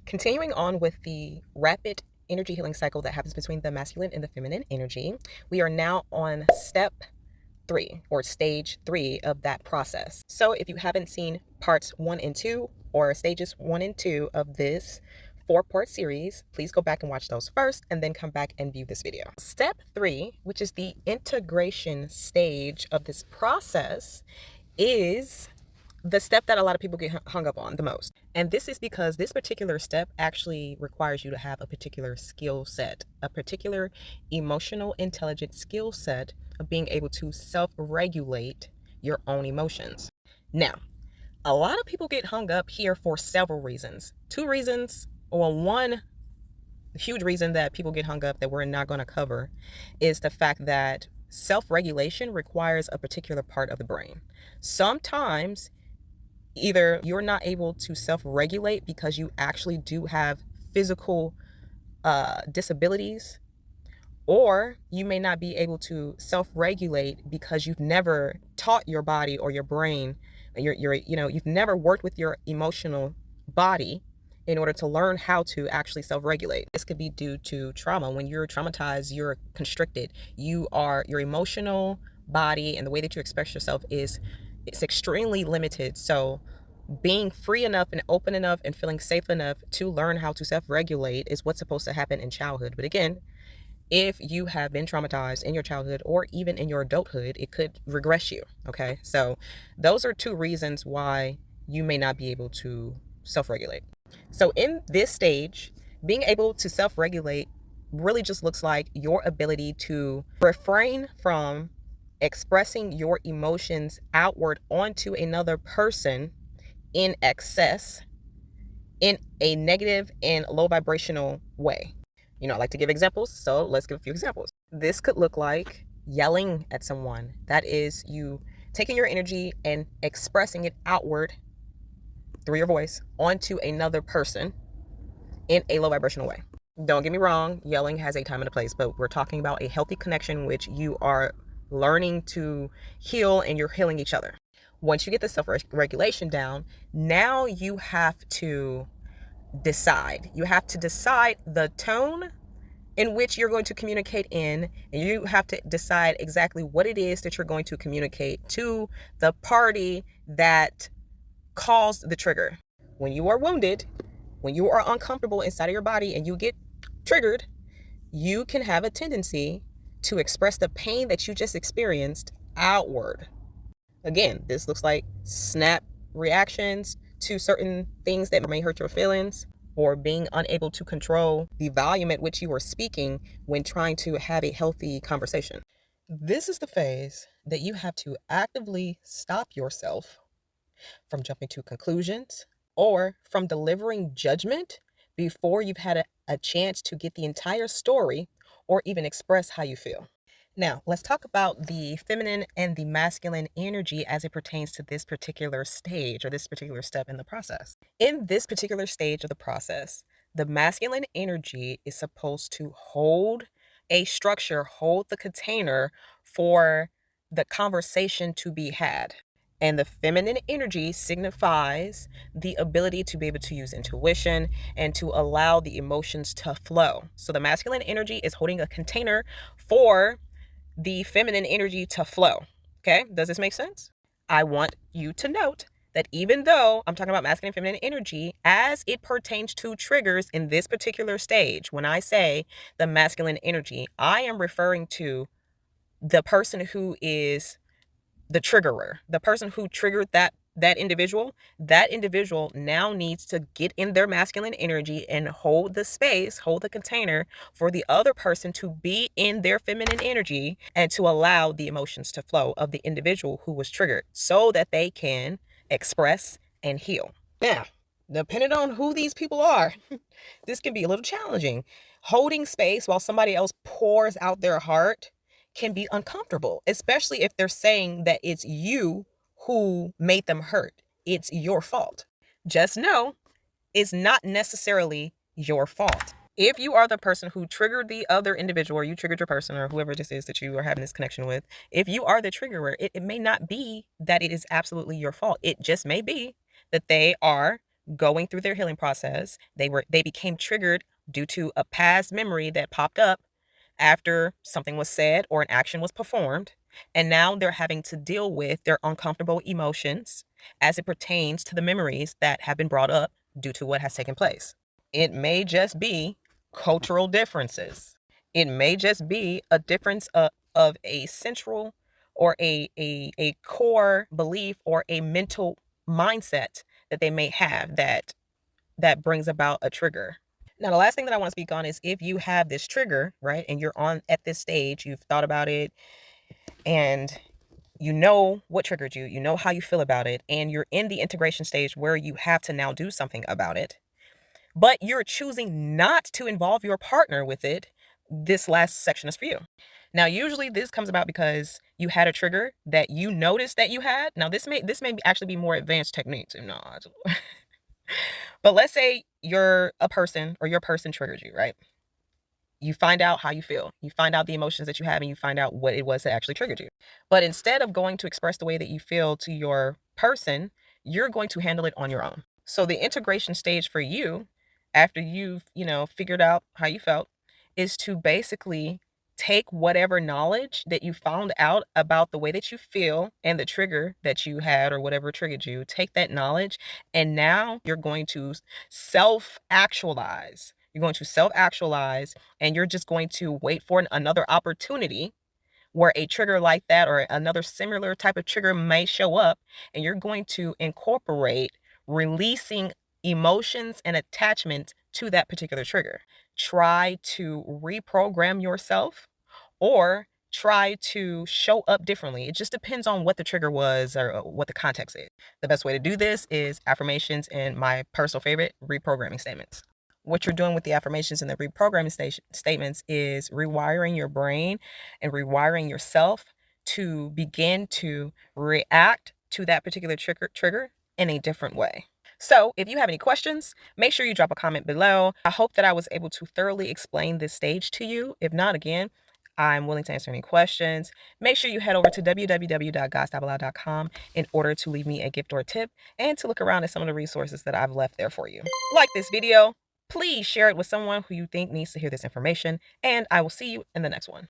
Continuing on with the rapid energy healing cycle that happens between the masculine and the feminine energy, we are now on step 3 or stage 3 of that process. So if you haven't seen parts 1 and 2 or stages 1 and 2 of this 4-part series, please go back and watch those first and then come back and view this video. Step 3, which is the integration stage of this process, is the step that a lot of people get hung up on the most. And this is because this particular step actually requires you to have a particular skill set, a particular emotional intelligence skill set of being able to self-regulate your own emotions. Now, a lot of people get hung up here for several reasons. 2 reasons, or one huge reason that people get hung up that we're not going to cover is the fact that self-regulation requires a particular part of the brain. Sometimes either you're not able to self-regulate because you actually do have physical disabilities, or you may not be able to self-regulate because you've never taught your body or your brain, you've never worked with your emotional body in order to learn how to actually self-regulate. This could be due to trauma. When you're traumatized, you're constricted. Your emotional body and the way that you express yourself it's extremely limited. So being free enough and open enough and feeling safe enough to learn how to self-regulate is what's supposed to happen in childhood. But again, if you have been traumatized in your childhood or even in your adulthood, it could regress you. Okay, so those are 2 reasons why you may not be able to self-regulate. So in this stage, being able to self-regulate really just looks like your ability to refrain from expressing your emotions outward onto another person in excess, in a negative and low vibrational way. I like to give examples, so let's give a few examples. This could look like yelling at someone. That is you taking your energy and expressing it outward through your voice onto another person in a low vibrational way. Don't get me wrong, yelling has a time and a place, but we're talking about a healthy connection which you are learning to heal, and you're healing each other. Once you get the self-regulation down, now you have to decide. You have to decide the tone in which you're going to communicate in, and you have to decide exactly what it is that you're going to communicate to the party that caused the trigger. When you are wounded, when you are uncomfortable inside of your body and you get triggered, you can have a tendency to express the pain that you just experienced outward. Again, this looks like snap reactions to certain things that may hurt your feelings, or being unable to control the volume at which you are speaking when trying to have a healthy conversation. This is the phase that you have to actively stop yourself from jumping to conclusions or from delivering judgment before you've had a chance to get the entire story or even express how you feel. Now, let's talk about the feminine and the masculine energy as it pertains to this particular stage or this particular step in the process. In this particular stage of the process, the masculine energy is supposed to hold a structure, hold the container for the conversation to be had. And the feminine energy signifies the ability to be able to use intuition and to allow the emotions to flow. So the masculine energy is holding a container for the feminine energy to flow. Okay, does this make sense? I want you to note that even though I'm talking about masculine and feminine energy, as it pertains to triggers in this particular stage, when I say the masculine energy, I am referring to the person who is the triggerer, the person who triggered that individual now needs to get in their masculine energy and hold the space, hold the container for the other person to be in their feminine energy and to allow the emotions to flow of the individual who was triggered so that they can express and heal. Now, depending on who these people are, this can be a little challenging. Holding space while somebody else pours out their heart can be uncomfortable, especially if they're saying that it's you who made them hurt. It's your fault. Just know it's not necessarily your fault. If you are the person who triggered the other individual, or you triggered your person, or whoever this is that you are having this connection with, if you are the triggerer, it may not be that it is absolutely your fault. It just may be that they are going through their healing process. They became triggered due to a past memory that popped up after something was said or an action was performed. And now they're having to deal with their uncomfortable emotions as it pertains to the memories that have been brought up due to what has taken place. It may just be cultural differences. It may just be a difference of a central or a core belief or a mental mindset that they may have that brings about a trigger. Now, the last thing that I want to speak on is if you have this trigger, right, and you're on at this stage, you've thought about it, and you know what triggered you, you know how you feel about it, and you're in the integration stage where you have to now do something about it, but you're choosing not to involve your partner with it. This last section is for you. Now, usually this comes about because you had a trigger that you noticed that you had. Now, this may actually be more advanced techniques. No, but let's say you're a person or your person triggered you, right? You find out how you feel. You find out the emotions that you have and you find out what it was that actually triggered you. But instead of going to express the way that you feel to your person, you're going to handle it on your own. So the integration stage for you, after you've, figured out how you felt, is to basically take whatever knowledge that you found out about the way that you feel and the trigger that you had or whatever triggered you, take that knowledge, and now you're going to self-actualize. You're going to self-actualize, and you're just going to wait for another opportunity where a trigger like that or another similar type of trigger may show up, and you're going to incorporate releasing emotions and attachments to that particular trigger. Try to reprogram yourself or try to show up differently. It just depends on what the trigger was or what the context is. The best way to do this is affirmations and my personal favorite, reprogramming statements. What you're doing with the affirmations and the reprogramming statements is rewiring your brain and rewiring yourself to begin to react to that particular trigger in a different way. So if you have any questions, make sure you drop a comment below. I hope that I was able to thoroughly explain this stage to you. If not, again, I'm willing to answer any questions. Make sure you head over to www.GodstyleBilal.com in order to leave me a gift or a tip and to look around at some of the resources that I've left there for you. Like this video, please share it with someone who you think needs to hear this information, and I will see you in the next one.